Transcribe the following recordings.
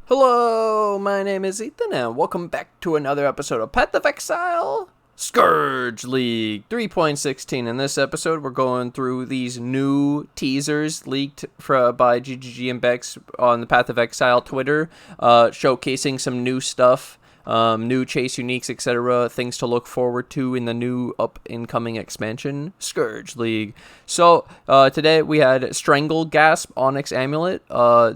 Hello, my name is Ethan, and welcome back to another episode of Path of Exile Scourge League 3.16. In this episode, we're going through these new teasers leaked by GGG and Bex on the Path of Exile Twitter, showcasing some new stuff, new chase uniques, etc., things to look forward to in the new up-and-coming expansion, Scourge League. So, today we had Stranglegasp Onyx Amulet.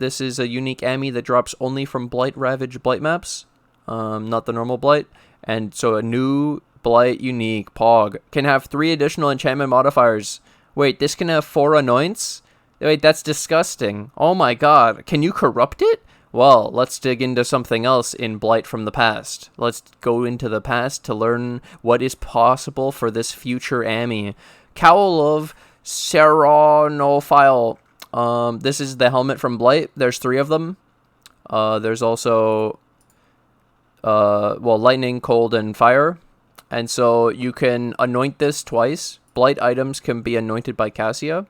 This is a unique Ami that drops only from Blight Ravage Blight maps, not the normal Blight. And so a new Blight unique Pog can have 3 additional enchantment modifiers. Wait, this can have 4 anoints? Wait, that's disgusting. Oh my god, can you corrupt it? Well, let's dig into something else in Blight from the past. Let's go into the past to learn what is possible for this future Ami. Cowl of Seranophile. This is the helmet from Blight. There's 3 of them. There's also, lightning, cold, and fire. And so you can anoint this twice. Blight items can be anointed by Cassia.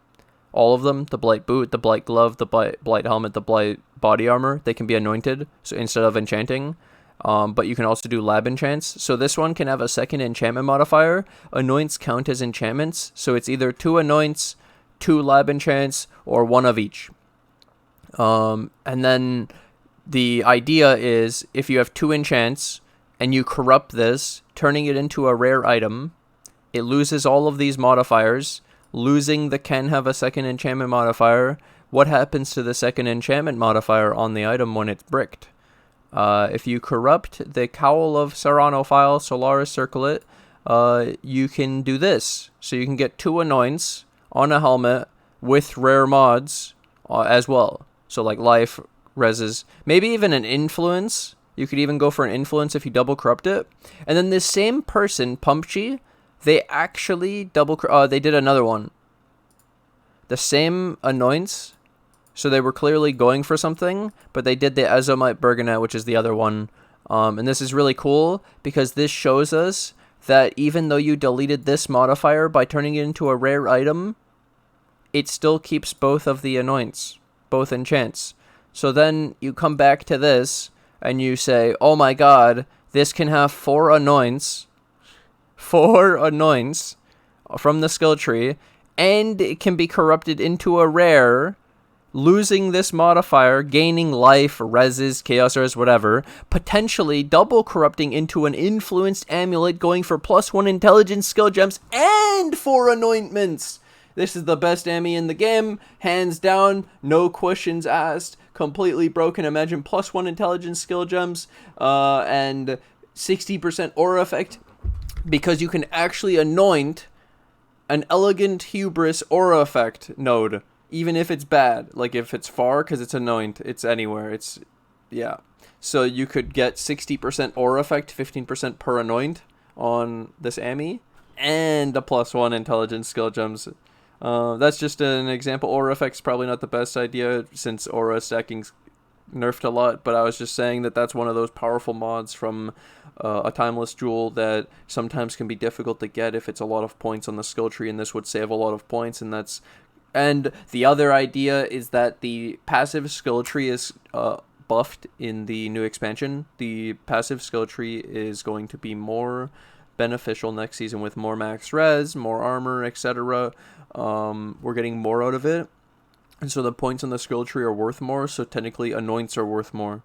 All of them, the Blight boot, the Blight glove, the Blight helmet, the Blight body armor, they can be anointed so instead of enchanting. But you can also do lab enchants. So this one can have a second enchantment modifier. Anoints count as enchantments. So it's either 2 anoints, 2 lab enchants, or 1 of each. And then the idea is if you have 2 enchants and you corrupt this, turning it into a rare item, it loses all of these modifiers. Losing the can have a second enchantment modifier. What happens to the second enchantment modifier on the item when it's bricked? If you corrupt the Cowl of Seranophile Solaris Circlet, you can do this. So you can get 2 anoints on a helmet with rare mods as well. So like life, reses, maybe even an influence. You could even go for an influence if you double corrupt it. And then this same person, Pumpchi, they actually they did another one. The same anoints. So they were clearly going for something, but they did the Azomite Bergonet, which is the other one. And this is really cool because this shows us that even though you deleted this modifier by turning it into a rare item, it still keeps both of the anoints, both enchants. So then you come back to this and you say, oh my god, this can have 4 anoints. 4 anoints from the skill tree, and it can be corrupted into a rare, losing this modifier, gaining life, reses, chaos res, whatever, potentially double corrupting into an influenced amulet, going for +1 intelligence skill gems and 4 anointments. This is the best Ami in the game, hands down, no questions asked, completely broken. Imagine +1 intelligence skill gems, and 60% aura effect, because you can actually anoint an Elegant Hubris aura effect node, even if it's bad. Like if it's far, because it's anoint, it's anywhere. Yeah. So you could get 60% aura effect, 15% per anoint on this Ami, and a +1 intelligence skill gems. That's just an example. Aura effect's probably not the best idea since aura stacking's nerfed a lot, but I was just saying that that's one of those powerful mods from a timeless jewel that sometimes can be difficult to get if it's a lot of points on the skill tree, and this would save a lot of points. And the other idea is that the passive skill tree is buffed in the new expansion. The passive skill tree is going to be more beneficial next season with more max res, more armor, etc. We're getting more out of it. And so the points on the skill tree are worth more, so technically anoints are worth more.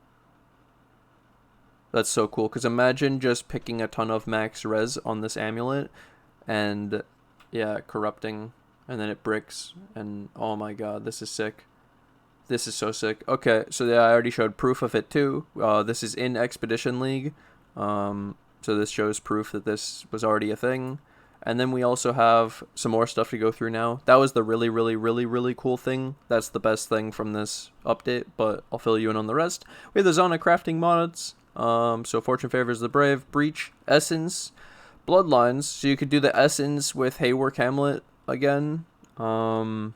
That's so cool, because imagine just picking a ton of max res on this amulet, and yeah, corrupting, and then it bricks, and oh my god, this is sick. This is so sick. Okay, so yeah, I already showed proof of it too. This is in Expedition League, so this shows proof that this was already a thing. And then we also have some more stuff to go through now. That was the really, really, really, really cool thing. That's the best thing from this update, but I'll fill you in on the rest. We have the Zona crafting mods. So Fortune Favors the Brave, Breach, Essence, Bloodlines. So you could do the Essence with Haywork Hamlet again. You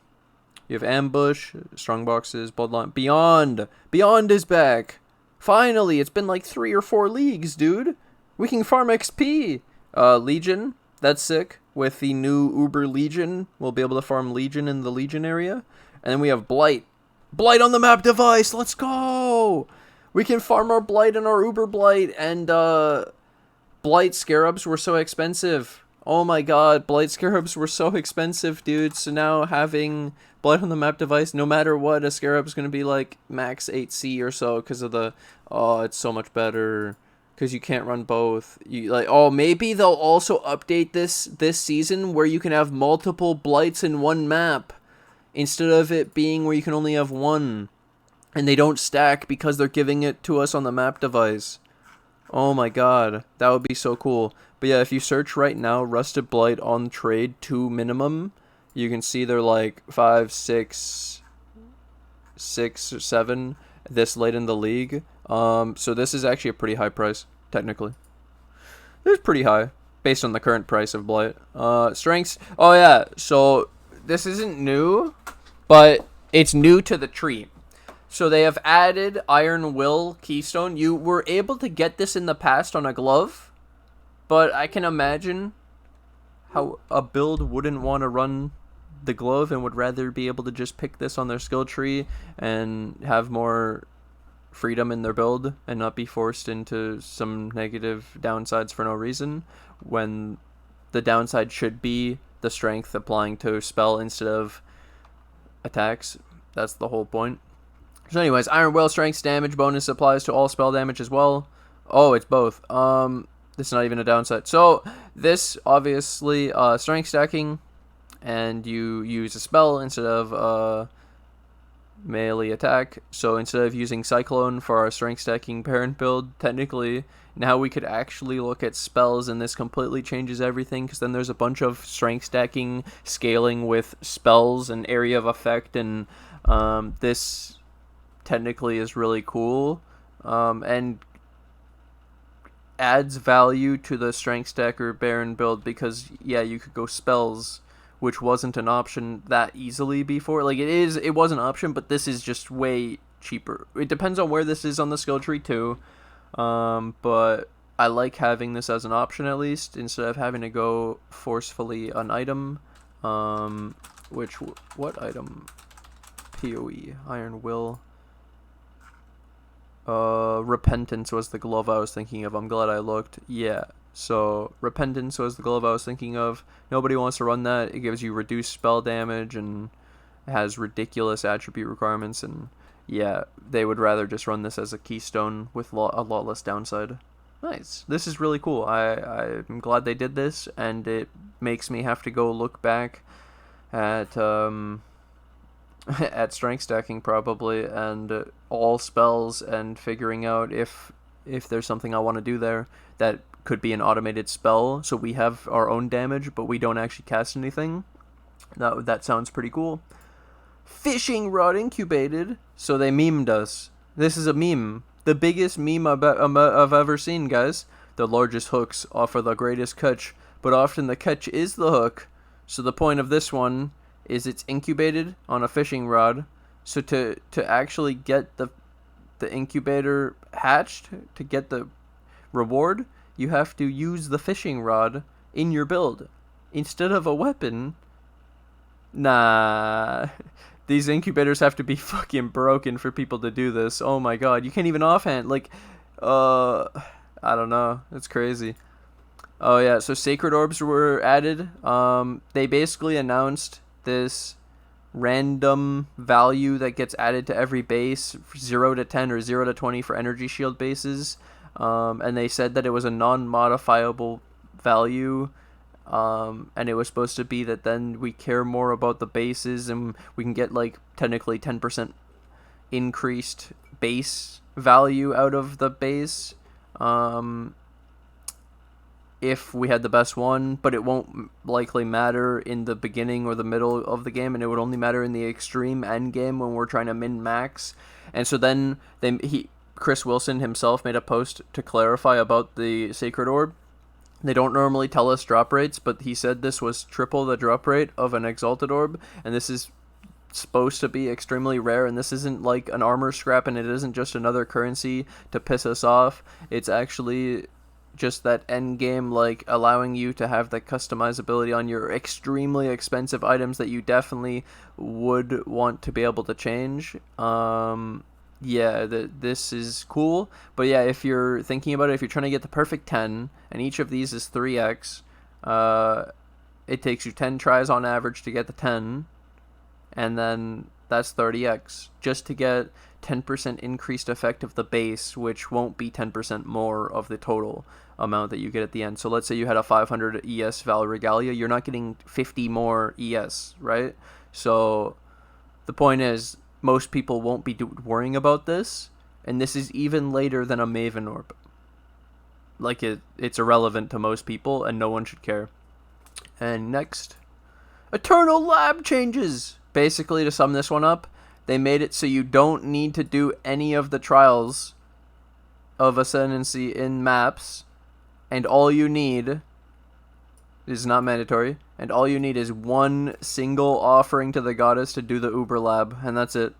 have Ambush, Strongboxes, Bloodline. Beyond! Beyond is back! Finally! It's been like 3 or 4 leagues, dude! We can farm XP! Legion. That's sick. With the new Uber Legion, we'll be able to farm Legion in the Legion area. And then we have Blight. Blight on the map device! Let's go! We can farm our Blight and our Uber Blight, and Blight Scarabs were so expensive. Oh my god, Blight Scarabs were so expensive, dude. So now having Blight on the map device, no matter what, a Scarab's gonna be like max 8C or so because of the... Oh, it's so much better. Because you can't run both. You like, oh, maybe they'll also update this season where you can have multiple Blights in one map instead of it being where you can only have one. And they don't stack because they're giving it to us on the map device. Oh my god, that would be so cool. But yeah, if you search right now, Rusted Blight on trade 2 minimum, you can see they're like 5, 6, 6 or 7 this late in the league. So this is actually a pretty high price, technically. It's pretty high, based on the current price of Blight. Strengths, oh yeah, so this isn't new, but it's new to the tree. So they have added Iron Will Keystone. You were able to get this in the past on a glove, but I can imagine how a build wouldn't want to run the glove and would rather be able to just pick this on their skill tree and have more freedom in their build and not be forced into some negative downsides for no reason, when the downside should be the strength applying to spell instead of attacks. That's the whole point. So anyways, Iron Will strength damage bonus applies to all spell damage as well. Oh, it's both. This is not even a downside. So this obviously strength stacking, and you use a spell instead of melee attack. So instead of using Cyclone for our strength stacking parent build, technically now we could actually look at spells, and this completely changes everything, because then there's a bunch of strength stacking scaling with spells and area of effect, and this technically is really cool, and adds value to the strength stacker Baron build, because yeah, you could go spells, which wasn't an option that easily before. Like, it was an option, but this is just way cheaper. It depends on where this is on the skill tree too, but I like having this as an option, at least, instead of having to go forcefully an item. What item? PoE, Iron Will. Repentance was the glove I was thinking of. I'm glad I looked. Yeah, so Repentance was the glove I was thinking of. Nobody wants to run that. It gives you reduced spell damage and has ridiculous attribute requirements, and yeah, they would rather just run this as a keystone with a lot less downside. Nice. This is really cool. I'm glad they did this, and it makes me have to go look back at at strength stacking probably, and all spells, and figuring out if there's something I want to do there that could be an automated spell, so we have our own damage but we don't actually cast anything. That sounds pretty cool. Fishing rod incubated, so they memed us. This is a meme, the biggest meme I've ever seen, guys. The largest hooks offer the greatest catch, but often the catch is the hook. So the point of this one is it's incubated on a fishing rod. So to actually get the incubator hatched, to get the reward, you have to use the fishing rod in your build instead of a weapon. Nah, these incubators have to be fucking broken for people to do this. Oh my god, you can't even offhand, like, I don't know, it's crazy. Oh yeah, so Sacred Orbs were added. They basically announced this random value that gets added to every base, 0 to 10 or 0 to 20 for energy shield bases, and they said that it was a non-modifiable value, and it was supposed to be that then we care more about the bases, and we can get like technically 10% increased base value out of the base, if we had the best one, but it won't likely matter in the beginning or the middle of the game, and it would only matter in the extreme end game when we're trying to min-max. And so then Chris Wilson himself made a post to clarify about the Sacred Orb. They don't normally tell us drop rates, but he said this was triple the drop rate of an Exalted Orb, and this is supposed to be extremely rare, and this isn't like an armor scrap, and it isn't just another currency to piss us off. It's actually just that end game, like, allowing you to have the customizability on your extremely expensive items that you definitely would want to be able to change. And yeah, this is cool. But yeah, if you're thinking about it, if you're trying to get the perfect 10, and each of these is 3x, it takes you 10 tries on average to get the 10, and then that's 30x just to get 10% increased effect of the base, which won't be 10% more of the total amount that you get at the end. So let's say you had a 500 ES Val Regalia, you're not getting 50 more ES, right? So the point is, most people won't be worrying about this, and this is even later than a Maven Orb. Like, it's irrelevant to most people, and no one should care. And next, Eternal Lab changes! Basically, to sum this one up, they made it so you don't need to do any of the trials of Ascendancy in maps, and all you need is not mandatory, and all you need is one single offering to the goddess to do the Uber Lab, and that's it.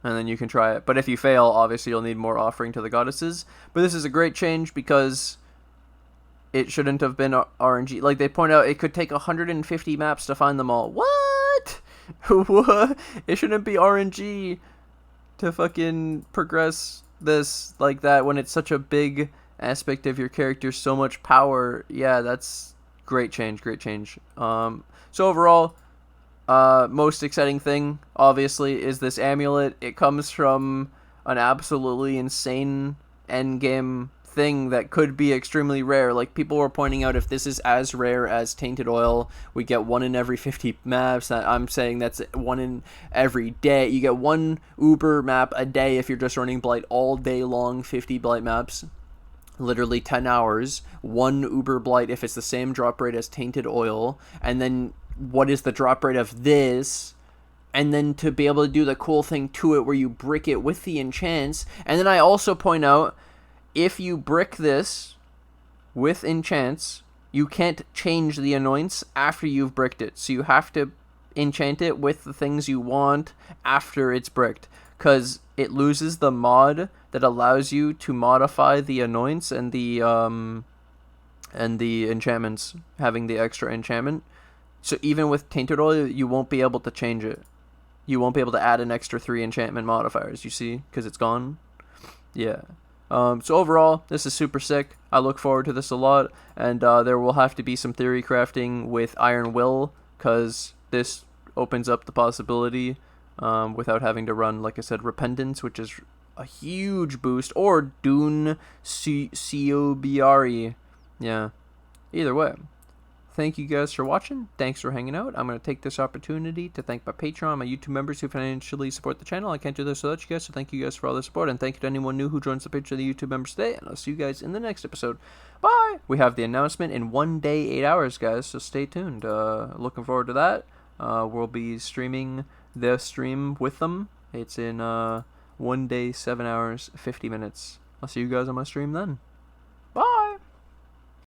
And then you can try it. But if you fail, obviously you'll need more offering to the goddesses. But this is a great change because it shouldn't have been RNG. Like, they point out, it could take 150 maps to find them all. What? What? It shouldn't be RNG to fucking progress this like that when it's such a big aspect of your character, so much power. Yeah, that's great change, great change. So overall, most exciting thing, obviously, is this amulet. It comes from an absolutely insane endgame thing that could be extremely rare. Like, people were pointing out, if this is as rare as Tainted Oil, we get 1 in every 50 maps. I'm saying that's 1 in every day. You get 1 Uber map a day if you're just running Blight all day long, 50 Blight maps. Literally 10 hours. 1 Uber Blight if it's the same drop rate as Tainted Oil. And then what is the drop rate of this? And then to be able to do the cool thing to it where you brick it with the enchants. And then I also point out, if you brick this with enchants, you can't change the annoyance after you've bricked it. So you have to enchant it with the things you want after it's bricked, because it loses the mod that allows you to modify the annoyance and the enchantments, having the extra enchantment. So even with Tainted Oil, you won't be able to change it. You won't be able to add an extra 3 enchantment modifiers, you see, because it's gone. Yeah. So overall, this is super sick. I look forward to this a lot, and there will have to be some theory crafting with Iron Will, because this opens up the possibility without having to run, like I said, Repentance, which is a huge boost, or Dune Ciobiari. Yeah. Either way. Thank you guys for watching. Thanks for hanging out. I'm going to take this opportunity to thank my Patreon, my YouTube members who financially support the channel. I can't do this without you guys, so thank you guys for all the support. And thank you to anyone new who joins the Patreon of the YouTube members today. And I'll see you guys in the next episode. Bye! We have the announcement in 1 day, 8 hours, guys, so stay tuned. Looking forward to that. We'll be streaming the stream with them. It's in 1 day, 7 hours, 50 minutes. I'll see you guys on my stream then.